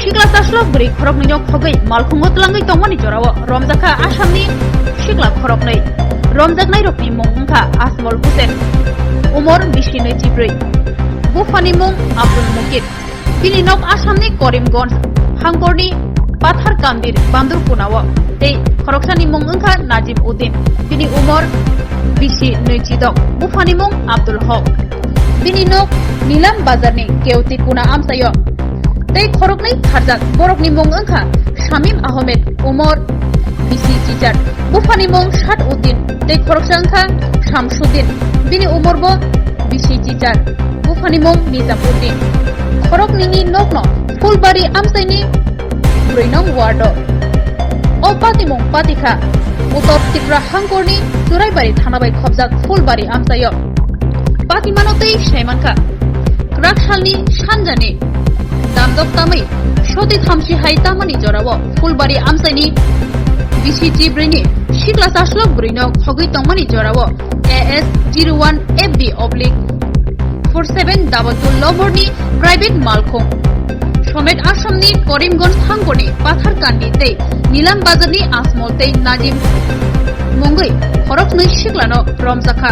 Sikla Taslo Bwrwi Khoroknwi Khogui Malkhungo Tlangai Tongmani Jorao Romjakha Assamni Sikla Khoroknwi Romjaknai Rokni mung wngkha Asmol Hussein Umor 23 Bufani mung Abdul Mukid Bini nok Assamni Karimganj Hangkorni Pathar Kandir Bandur Punao Tei Khoroksani mung wngkha Najib Uddin Bini umor 22 Bufani mung Abdul Haq Bini nok Nilam Bazarni Keuti Kuna Amsayo Tei Khoroknwi Kharjak Borokni mung wngkha Shamim Ahmed Umor 20 teacher Bufani mung Shat Uddin Tei Khoroksa wngkha Shamsuddin Bini umor bo 20 teacher Bufani mung Nizam Uddin Khoroknwi nokno Fulbari Amsaini 4 nong wardo O pati mung Patikha Uttor Tripura Hangkorni Churaibari Thanabai khobjak Fulbari Amsayo Pati manotei Saimankha Raksalni Sanjani Damdok Tamai Shoti Thamsi Hai Tamani Jorao Fulbari Amsaini BC-Bwrwi Sikla Taslo Bwrwi Khogui Tongmani Jorao AS01FB/4722 Loborni Private Malkhung Somet Assamni Karimganj Hangkorni Pathar Kandi Tei Nilam Bazarni Asmol Tei Najib Mungui Khoroknwi Siklano Romjakha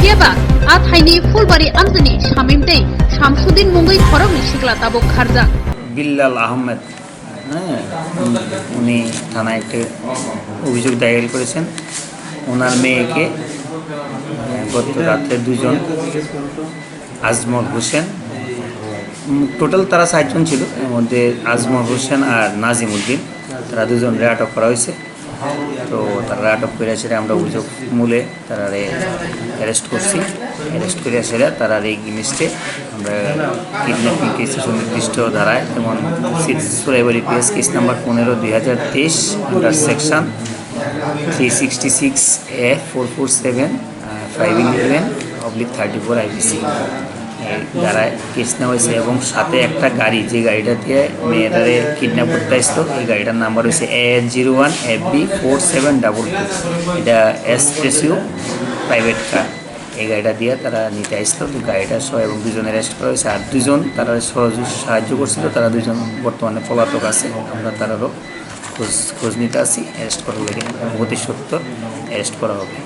Hiaba Athaini Fulbari Amsaini Shamim Tei Shamsuddin Mungui Khoroknwi Sikla Tabo Kharjak Billal Ahmed উনি থানায় একটা অভিযোগ দায়ের করেছেন ওনার মেয়েকে গত রাতে দুজন আজমল হোসেন টোটাল তারা 7 জন ছিল এর মধ্যে আজমল হোসেন আর নাজিম উদ্দিন তারা দুজন আটক করা হয়েছে তো তারা আটক করে আসলে আমরা অভিযোগ মূলে তারা অ্যারেস্ট করছি অ্যারেস্ট করে আসলে তারা এই জিনিসটে আমরা কিডন্যাপিং কেস নির্দিষ্ট ধারায় যেমন Suraibari PS case number 15/2023 under section 366A447 511/34 IPC যারা কেস নেওয়া হয়েছে এবং সাথে একটা গাড়ি যে গাড়িটা দিয়ে মেয়েটারে কিডন্যাপ করতে আসতো এই গাড়িটার নাম্বার হচ্ছে AS01FB4722 এটা এসপ্রেসিও প্রাইভেট কার এই গাড়িটা দিয়ে তারা নিতে আসতো তো গাড়িটা সহ এবং দুজন অ্যারেস্ট করা হয়েছে আর দুজন তারা সাহায্য করছিল তারা দুজন বর্তমানে পলাতক আছে আমরা তারারও খোঁজ নিতে আসি অ্যারেস্ট করার লাগে অতি সত্ত্বর অ্যারেস্ট করা হবে।